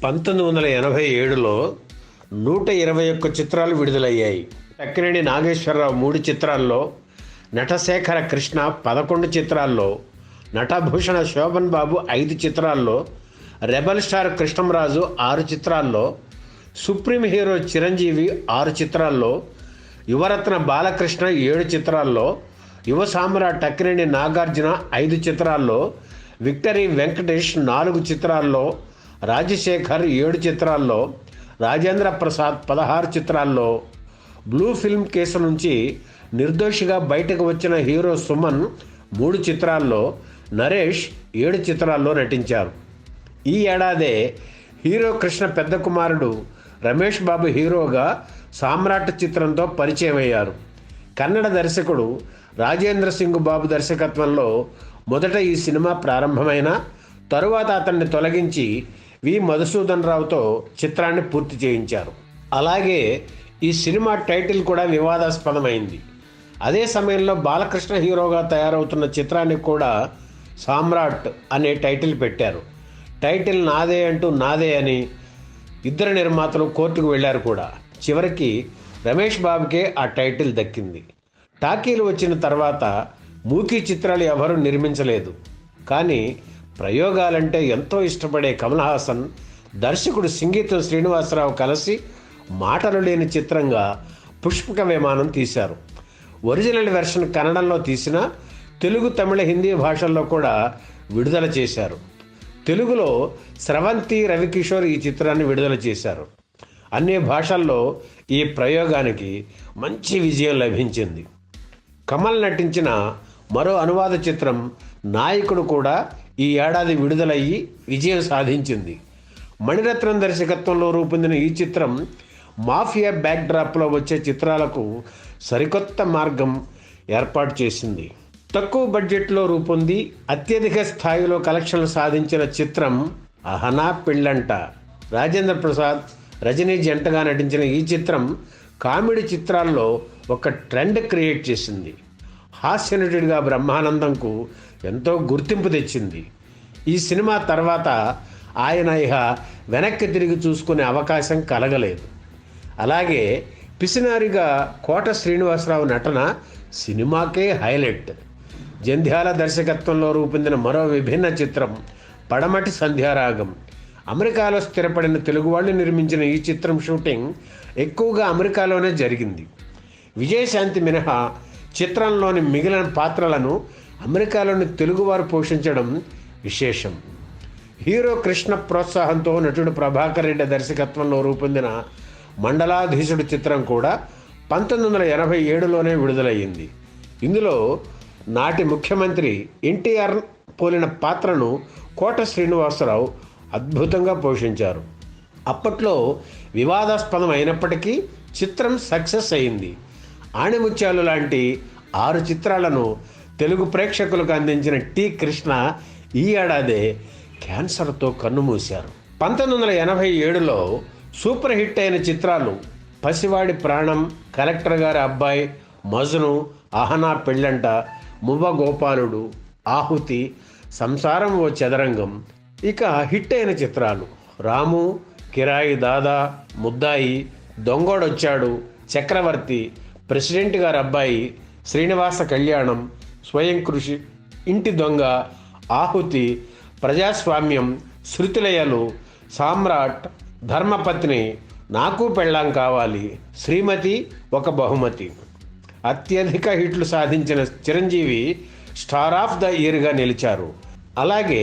1987లో 121 చిత్రాలు విడుదలయ్యాయి. అక్కినేని నాగేశ్వరరావు 3 చిత్రాల్లో, నటశేఖర కృష్ణ 11 చిత్రాల్లో, నటభూషణ శోభన్ బాబు 5 చిత్రాల్లో, రెబల్ స్టార్ కృష్ణంరాజు 6 చిత్రాల్లో, సుప్రీం హీరో చిరంజీవి 6 చిత్రాల్లో, యువరత్న బాలకృష్ణ 7 చిత్రాల్లో, యువ సామ్రాట్ అక్కినేని నాగార్జున 5 చిత్రాల్లో, విక్టరీ వెంకటేష్ 4 చిత్రాల్లో, రాజశేఖర్ 7 చిత్రాల్లో, రాజేంద్ర ప్రసాద్ 16 చిత్రాల్లో, బ్లూ ఫిల్మ్ కేసు నుంచి నిర్దోషిగా బయటకు వచ్చిన హీరో సుమన్ 3 చిత్రాల్లో, నరేష్ 7 చిత్రాల్లో నటించారు. ఈ ఏడాదే హీరో కృష్ణ పెద్ద కుమారుడు రమేష్ బాబు హీరోగా సామ్రాట్ చిత్రంతో పరిచయం అయ్యారు. కన్నడ దర్శకుడు రాజేంద్ర సింగ్ బాబు దర్శకత్వంలో మొదట ఈ సినిమా ప్రారంభమైన తరువాత అతన్ని తొలగించి వి మధుసూదన్ రావుతో చిత్రాన్ని పూర్తి చేయించారు. అలాగే ఈ సినిమా టైటిల్ కూడా వివాదాస్పదమైంది. అదే సమయంలో బాలకృష్ణ హీరోగా తయారవుతున్న చిత్రానికి కూడా సామ్రాట్ అనే టైటిల్ పెట్టారు. టైటిల్ నాదే అంటూ నాదే అని ఇద్దరు నిర్మాతలు కోర్టుకు వెళ్ళారు కూడా. చివరికి రమేష్ బాబుకే ఆ టైటిల్ దక్కింది. టాకీలు వచ్చిన తర్వాత మూకీ చిత్రాలు ఎవరూ నిర్మించలేదు. కానీ ప్రయోగాలంటే ఎంతో ఇష్టపడే కమల్ హాసన్, దర్శకుడు సింగీతం శ్రీనివాసరావు కలిసి మాటలు లేని చిత్రంగా పుష్పక విమానం తీశారు. ఒరిజినల్ వెర్షన్ కన్నడంలో తీసిన తెలుగు, తమిళ, హిందీ భాషల్లో కూడా విడుదల చేశారు. తెలుగులో స్రవంతి రవికిషోర్ ఈ చిత్రాన్ని విడుదల చేశారు. అన్ని భాషల్లో ఈ ప్రయోగానికి మంచి విజయం లభించింది. కమల్ నటించిన మరో అనువాద చిత్రం నాయకుడు కూడా ఈ ఏడాది విడుదలయ్యి విజయం సాధించింది. మణిరత్నం దర్శకత్వంలో రూపొందిన ఈ చిత్రం మాఫియా బ్యాక్డ్రాప్లో వచ్చే చిత్రాలకు సరికొత్త మార్గం ఏర్పాటు చేసింది. తక్కువ బడ్జెట్లో రూపొంది అత్యధిక స్థాయిలో కలెక్షన్లు సాధించిన చిత్రం అహనా పెళ్ళంట. రాజేంద్ర ప్రసాద్, రజనీ జంటగా నటించిన ఈ చిత్రం కామెడీ చిత్రాల్లో ఒక ట్రెండ్ క్రియేట్ చేసింది. హాస్యనటుడిగా బ్రహ్మానందంకు ఎంతో గుర్తింపు తెచ్చింది. ఈ సినిమా తర్వాత ఆయన ఇహ వెనక్కి తిరిగి చూసుకునే అవకాశం కలగలేదు. అలాగే పిసినారిగా కోట శ్రీనివాసరావు నటన సినిమాకే హైలైట్. జంధ్యాల దర్శకత్వంలో రూపొందిన మరో విభిన్న చిత్రం పడమటి సంధ్యారాగం. అమెరికాలో స్థిరపడిన తెలుగు వాళ్ళు నిర్మించిన ఈ చిత్రం షూటింగ్ ఎక్కువగా అమెరికాలోనే జరిగింది. విజయశాంతి మినహా చిత్రంలోని మిగిలిన పాత్రలను అమెరికాలోని తెలుగువారు పోషించడం విశేషం. హీరో కృష్ణ ప్రోత్సాహంతో నటుడు ప్రభాకర్ రెడ్డి దర్శకత్వంలో రూపొందిన మండలాధీశుడు చిత్రం కూడా 1987లోనే విడుదలయ్యింది. ఇందులో నాటి ముఖ్యమంత్రి ఎన్టీఆర్ పోలిన పాత్రను కోట శ్రీనివాసరావు అద్భుతంగా పోషించారు. అప్పట్లో వివాదాస్పదం అయినప్పటికీ చిత్రం సక్సెస్ అయింది. ఆణిముత్యాలు లాంటి 6 చిత్రాలను తెలుగు ప్రేక్షకులకు అందించిన టి కృష్ణ ఈ ఏడాదే క్యాన్సర్తో కన్నుమూశారు. 1987లో సూపర్ హిట్ అయిన చిత్రాలు పసివాడి ప్రాణం, కలెక్టర్ గారి అబ్బాయి, మజను, అహనా పెళ్ళంట, మువ్వ గోపాలుడు, ఆహుతి, సంసారం ఓ చదరంగం. ఇక హిట్ అయిన చిత్రాలు రాము, కిరాయి దాదా, ముద్దాయి, దొంగోడొచ్చాడు, చక్రవర్తి, ప్రెసిడెంట్ గారి అబ్బాయి, శ్రీనివాస కళ్యాణం, స్వయం కృషి, ఇంటి దొంగ, ఆహుతి, ప్రజాస్వామ్యం, శృతిలయలు, సామ్రాట్, ధర్మపత్ని, నాకు పెళ్ళాం కావాలి, శ్రీమతి, ఒక బహుమతి. అత్యధిక హిట్లు సాధించిన చిరంజీవి స్టార్ ఆఫ్ ద ఇయర్గా నిలిచారు. అలాగే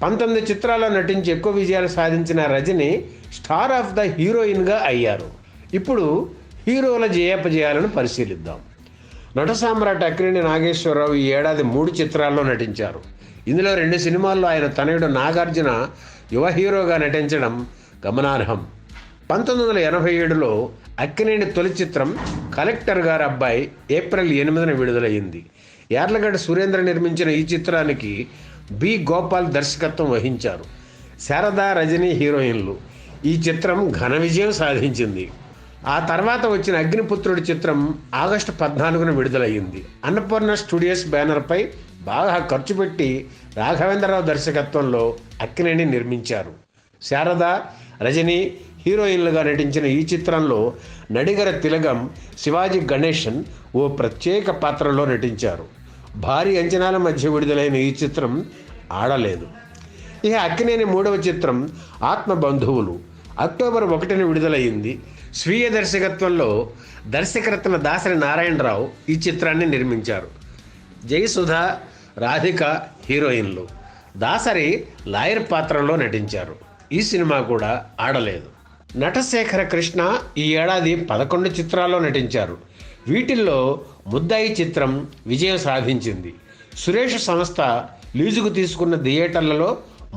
19 చిత్రాల్లో నటించి ఎక్కువ విజయాలు సాధించిన రజని స్టార్ ఆఫ్ ద హీరోయిన్గా అయ్యారు. ఇప్పుడు హీరోల జయాపజయాలను పరిశీలిద్దాం. నట సామ్రాట్ అక్కినేని నాగేశ్వరరావు ఈ ఏడాది 3 చిత్రాల్లో నటించారు. ఇందులో 2 సినిమాల్లో ఆయన తనయుడు నాగార్జున యువ హీరోగా నటించడం గమనార్హం. 1987లో అక్కినేని తొలి చిత్రం కలెక్టర్ గారి అబ్బాయి ఏప్రిల్ 8న విడుదలయ్యింది. యార్లగడ్డ సురేంద్ర నిర్మించిన ఈ చిత్రానికి బి గోపాల్ దర్శకత్వం వహించారు. శారదా, రజనీ హీరోయిన్లు. ఈ చిత్రం ఘన విజయం సాధించింది. ఆ తర్వాత వచ్చిన అగ్నిపుత్రుడి చిత్రం ఆగస్టు 14న విడుదలయ్యింది. అన్నపూర్ణ స్టూడియోస్ బ్యానర్పై బాగా ఖర్చు పెట్టి రాఘవేంద్రరావు దర్శకత్వంలో అక్కినేని నిర్మించారు. శారద, రజని హీరోయిన్లుగా నటించిన ఈ చిత్రంలో నడిగర తిలగం, శివాజీ గణేశన్ ఓ ప్రత్యేక పాత్రలో నటించారు. భారీ అంచనాల మధ్య విడుదలైన ఈ చిత్రం ఆడలేదు. ఇక అక్కినేని మూడవ చిత్రం ఆత్మబంధువులు అక్టోబర్ 1న విడుదలయ్యింది. స్వీయ దర్శకత్వంలో దర్శకరత్న దాసరి నారాయణరావు ఈ చిత్రాన్ని నిర్మించారు. జయసుధ, రాధిక హీరోయిన్లు. దాసరి లాయర్ పాత్రలో నటించారు. ఈ సినిమా కూడా ఆడలేదు. నటశేఖర కృష్ణ ఈ ఏడాది 11 చిత్రాల్లో నటించారు. వీటిల్లో ముద్దాయి చిత్రం విజయం సాధించింది. సురేష్ సంస్థ లీజుకు తీసుకున్న థియేటర్లలో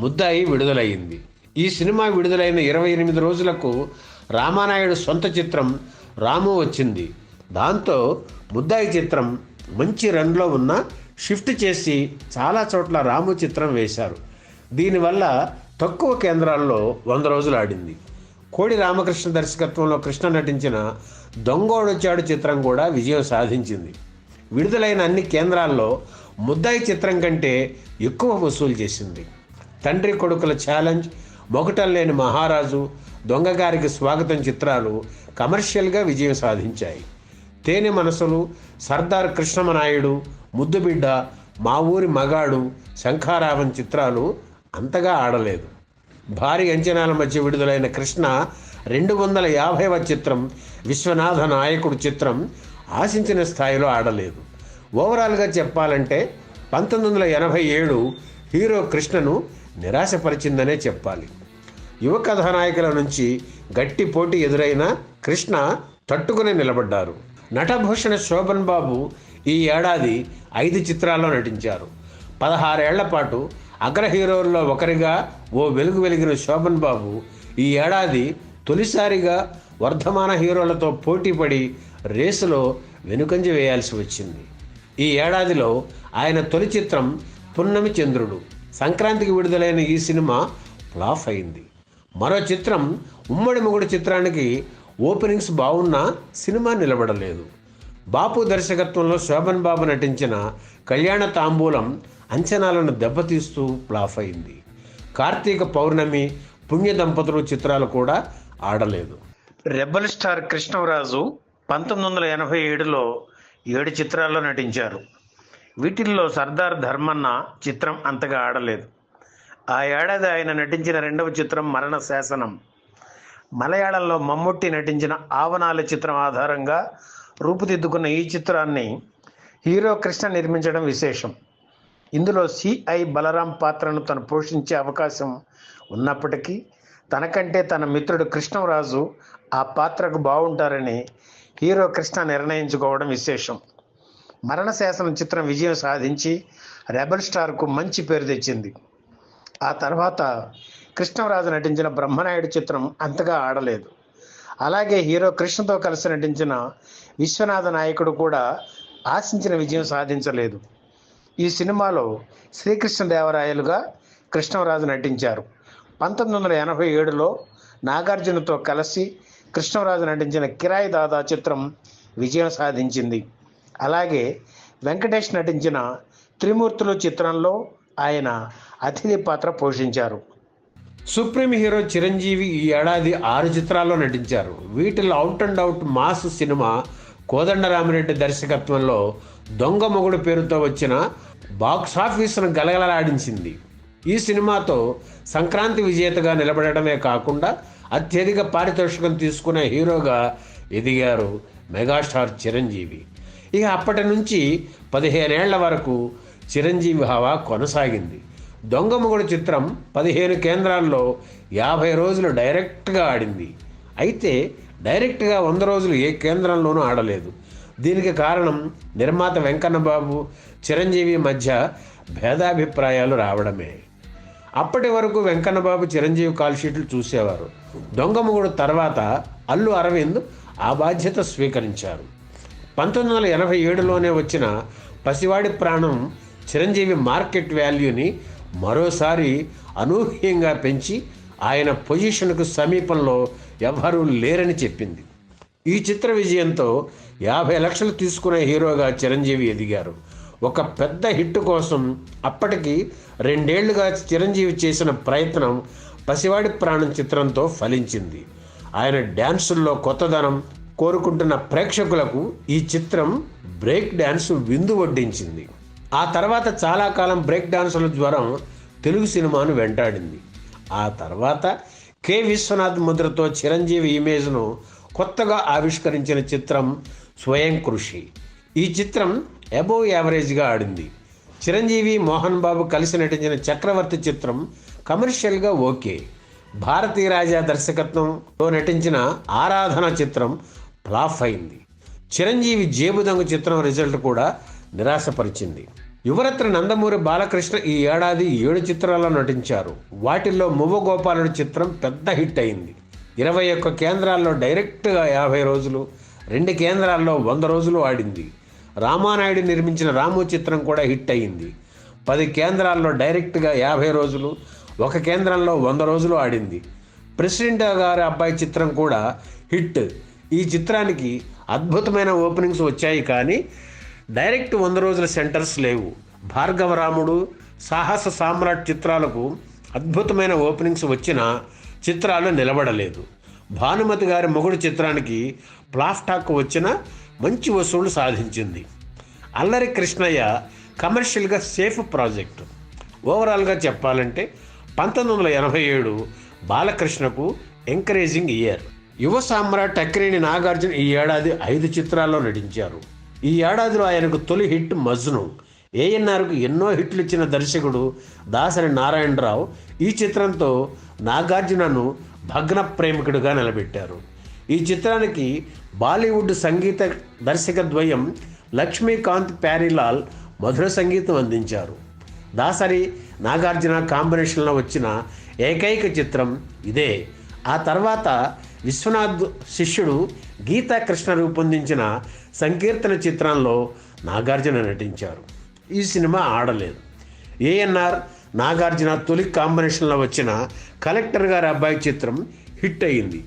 ముద్దాయి విడుదలయ్యింది. ఈ సినిమా విడుదలైన 28 రోజులకు రామానాయుడు సొంత చిత్రం రాము వచ్చింది. దాంతో ముద్దాయి చిత్రం మంచి రన్లో ఉన్న షిఫ్ట్ చేసి చాలా చోట్ల రాము చిత్రం వేశారు. దీనివల్ల తక్కువ కేంద్రాల్లో 100 రోజులు ఆడింది. కోడి రామకృష్ణ దర్శకత్వంలో కృష్ణ నటించిన దొంగోడొచ్చాడు చిత్రం కూడా విజయం సాధించింది. విడుదలైన అన్ని కేంద్రాల్లో ముద్దాయి చిత్రం కంటే ఎక్కువ వసూలు చేసింది. తండ్రి కొడుకుల ఛాలెంజ్, మొగటల్లేని మహారాజు, దొంగగారికి స్వాగతం చిత్రాలు కమర్షియల్గా విజయం సాధించాయి. తేనె మనసులు, సర్దార్ కృష్ణమనాయుడు, ముద్దుబిడ్డ, మా ఊరి మగాడు, శంఖారావం చిత్రాలు అంతగా ఆడలేదు. భారీ అంచనాల మధ్య విడుదలైన కృష్ణ 250వ చిత్రం విశ్వనాథ నాయకుడు చిత్రం ఆశించిన స్థాయిలో ఆడలేదు. ఓవరాల్గా చెప్పాలంటే 1987 హీరో కృష్ణను నిరాశపరిచిందనే చెప్పాలి. యువ కథానాయకుల నుంచి గట్టి పోటీ ఎదురైన కృష్ణ తట్టుకుని నిలబడ్డారు. నటభూషణ శోభన్ బాబు ఈ ఏడాది 5 చిత్రాల్లో నటించారు. 16 ఏళ్ల పాటు అగ్ర హీరోల్లో ఒకరిగా ఓ వెలుగు వెలిగిన శోభన్ బాబు ఈ ఏడాది తొలిసారిగా వర్ధమాన హీరోలతో పోటీపడి రేసులో వెనుకంజ వేయాల్సి వచ్చింది. ఈ ఏడాదిలో ఆయన తొలి చిత్రం పున్నమి చంద్రుడు. సంక్రాంతికి విడుదలైన ఈ సినిమా ఫ్లాప్ అయింది. మరో చిత్రం ఉమ్మడి మొగుడు చిత్రానికి ఓపెనింగ్స్ బాగున్నా సినిమా నిలబడలేదు. బాపు దర్శకత్వంలో శోభన్ బాబు నటించిన కళ్యాణ తాంబూలం అంచనాలను దెబ్బతీస్తూ ఫ్లాప్ అయింది. కార్తీక పౌర్ణమి, పుణ్య దంపతులు చిత్రాలు కూడా ఆడలేదు. రెబల్ స్టార్ కృష్ణరాజు 1987లో 7 చిత్రాల్లో నటించారు. వీటిల్లో సర్దార్ ధర్మన్న చిత్రం అంతగా ఆడలేదు. ఆ ఏడాది ఆయన నటించిన 2వ చిత్రం మరణ శాసనం. మలయాళంలో మమ్ముట్టి నటించిన ఆవనాల చిత్రం ఆధారంగా రూపుదిద్దుకున్న ఈ చిత్రాన్ని హీరో కృష్ణ నిర్మించడం విశేషం. ఇందులో సిఐ బలరాం పాత్రను తను పోషించే అవకాశం ఉన్నప్పటికీ తనకంటే తన మిత్రుడు కృష్ణరాజు ఆ పాత్రకు బాగుంటారని హీరో కృష్ణ నిర్ణయించుకోవడం విశేషం. మరణ శాసనం చిత్రం విజయం సాధించి రెబల్ స్టార్కు మంచి పేరు తెచ్చింది. ఆ తర్వాత కృష్ణరాజు నటించిన బ్రహ్మనాయుడు చిత్రం అంతగా ఆడలేదు. అలాగే హీరో కృష్ణతో కలిసి నటించిన విశ్వనాథ నాయకుడు కూడా ఆశించిన విజయం సాధించలేదు. ఈ సినిమాలో శ్రీకృష్ణదేవరాయలుగా కృష్ణరాజు నటించారు. 1987లో నాగార్జునతో కలిసి కృష్ణరాజు నటించిన కిరాయి దాదా చిత్రం విజయం సాధించింది. అలాగే వెంకటేష్ నటించిన త్రిమూర్తులు చిత్రంలో ఆయన అతిథి పాత్ర పోషించారు. సుప్రీం హీరో చిరంజీవి ఈ ఏడాది 6 చిత్రాల్లో నటించారు. వీటిలో out and out mass cinema Kodandarami Reddy దర్శకత్వంలో దొంగ మొగుడు పేరుతో వచ్చిన బాక్సాఫీసును గలగలలాడించింది. ఈ సినిమాతో సంక్రాంతి విజేతగా నిలబడటమే కాకుండా అత్యధిక పారితోషికం తీసుకునే హీరోగా ఎదిగారు మెగాస్టార్ చిరంజీవి. ఇక అప్పటి నుంచి 15 ఏళ్ల వరకు చిరంజీవి హవా కొనసాగింది. దొంగ మొగుడు చిత్రం 15 కేంద్రాల్లో 50 రోజులు డైరెక్ట్గా ఆడింది. అయితే డైరెక్ట్గా 100 రోజులు ఏ కేంద్రంలోనూ ఆడలేదు. దీనికి కారణం నిర్మాత వెంకన్నబాబు, చిరంజీవి మధ్య భేదాభిప్రాయాలు రావడమే. అప్పటి వరకు వెంకన్నబాబు చిరంజీవి కాల్ షీట్లు చూసేవారు. దొంగ మొగుడు తర్వాత అల్లు అరవింద్ ఆ బాధ్యత స్వీకరించారు. 1987లోనే వచ్చిన పసివాడి ప్రాణం చిరంజీవి మార్కెట్ వాల్యూని మరోసారి అనూహ్యంగా పెంచి ఆయన పొజిషన్కు సమీపంలో ఎవ్వరూ లేరని చెప్పింది. ఈ చిత్ర విజయంతో 50 లక్షలు తీసుకునే హీరోగా చిరంజీవి ఎదిగారు. ఒక పెద్ద హిట్ కోసం అప్పటికి 2 ఏళ్లుగా చిరంజీవి చేసిన ప్రయత్నం పసివాడి ప్రాణం చిత్రంతో ఫలించింది. ఆయన డ్యాన్సుల్లో కొత్తదనం కోరుకుంటున్న ప్రేక్షకులకు ఈ చిత్రం బ్రేక్ డ్యాన్స్ విందు వడ్డించింది. ఆ తర్వాత చాలా కాలం బ్రేక్ డాన్సుల జ్వరం తెలుగు సినిమాను వెంటాడింది. ఆ తర్వాత కె విశ్వనాథ్ ముద్రతో చిరంజీవి ఇమేజ్ను కొత్తగా ఆవిష్కరించిన చిత్రం స్వయం కృషి. ఈ చిత్రం అబోవ్ యావరేజ్గా ఆడింది. చిరంజీవి, మోహన్ బాబు కలిసి నటించిన చక్రవర్తి చిత్రం కమర్షియల్గా ఓకే. భారతీ రాజా దర్శకత్వంలో నటించిన ఆరాధన చిత్రం ఫ్లాప్ అయింది. చిరంజీవి జేబు దొంగ చిత్రం రిజల్ట్ కూడా నిరాశపరిచింది. యువరత్న నందమూరి బాలకృష్ణ ఈ ఏడాది 7 చిత్రాల్లో నటించారు. వాటిల్లో మువ్వ గోపాలుడి చిత్రం పెద్ద హిట్ అయింది. 21 కేంద్రాల్లో డైరెక్ట్గా 50 రోజులు, 2 కేంద్రాల్లో 100 రోజులు ఆడింది. రామానాయుడు నిర్మించిన రాము చిత్రం కూడా హిట్ అయింది. 10 కేంద్రాల్లో డైరెక్ట్గా 50 రోజులు, 1 కేంద్రంలో 100 రోజులు ఆడింది. ప్రెసిడెంట్ గారి అబ్బాయి చిత్రం కూడా హిట్. ఈ చిత్రానికి అద్భుతమైన ఓపెనింగ్స్ వచ్చాయి, కానీ డైరెక్ట్ 100 రోజుల సెంటర్స్ లేవు. భార్గవరాముడు, సాహస సామ్రాట్ చిత్రాలకు అద్భుతమైన ఓపెనింగ్స్ వచ్చిన చిత్రాలు నిలబడలేదు. భానుమతి గారి మొగుడు చిత్రానికి ఫ్లాప్ టాక్ వచ్చిన మంచి వసూళ్లు సాధించింది. అల్లరి కృష్ణయ్య కమర్షియల్గా సేఫ్ ప్రాజెక్టు. ఓవరాల్గా చెప్పాలంటే 1987 బాలకృష్ణకు ఎంకరేజింగ్ ఇయర్. యువ సామ్రాట్ అక్కినేని నాగార్జున ఈ ఏడాది 5 చిత్రాల్లో నటించారు. ఈ ఏడాదిలో ఆయనకు తొలి హిట్ మజ్ను. ఏఎన్ఆర్కు ఎన్నో హిట్లు ఇచ్చిన దర్శకుడు దాసరి నారాయణరావు ఈ చిత్రంతో నాగార్జునను భగ్న ప్రేమికుడిగా నిలబెట్టారు. ఈ చిత్రానికి బాలీవుడ్ సంగీత దర్శక ద్వయం లక్ష్మీకాంత్ ప్యారీలాల్ మధుర సంగీతం అందించారు. దాసరి నాగార్జున కాంబినేషన్లో వచ్చిన ఏకైక చిత్రం ఇదే. ఆ తర్వాత విశ్వనాథ్ శిష్యుడు గీతా కృష్ణ రూపొందించిన సంకీర్తన చిత్రంలో నాగార్జున నటించారు. ఈ సినిమా ఆడలేదు. ఏఎన్ఆర్ నాగార్జున తొలి కాంబినేషన్లో వచ్చిన కలెక్టర్ గారి అబ్బాయి చిత్రం హిట్ అయింది.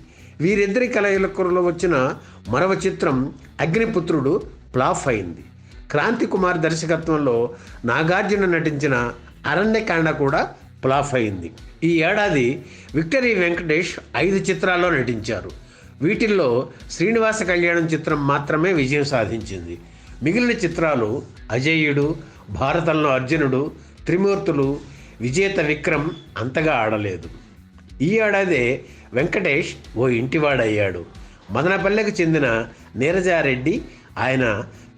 వీరిద్దరి కలయికలో వచ్చిన మరవ చిత్రం అగ్నిపుత్రుడు ఫ్లాప్ అయింది. క్రాంతి కుమార్ దర్శకత్వంలో నాగార్జున నటించిన అరణ్యకాండ కూడా ఫ్లాప్ అయింది. ఈ ఏడాది విక్టరీ వెంకటేష్ 5 చిత్రాల్లో నటించారు. వీటిల్లో శ్రీనివాస కళ్యాణం చిత్రం మాత్రమే విజయం సాధించింది. మిగిలిన చిత్రాలు అజేయుడు, భారతంలో అర్జునుడు, త్రిమూర్తులు, విజేత విక్రమ్ అంతగా ఆడలేదు. ఈ ఏడాదే వెంకటేష్ ఓ ఇంటివాడయ్యాడు. మదనపల్లెకు చెందిన నీరజారెడ్డి ఆయన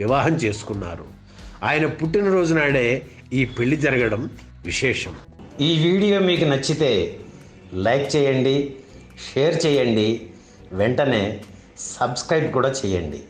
వివాహం చేసుకున్నారు. ఆయన పుట్టినరోజు నాడే ఈ పెళ్లి జరగడం విశేషం. ఈ వీడియో మీకు నచ్చితే లైక్ చేయండి, షేర్ చేయండి, వెంటనే సబ్స్క్రైబ్ కూడా చేయండి.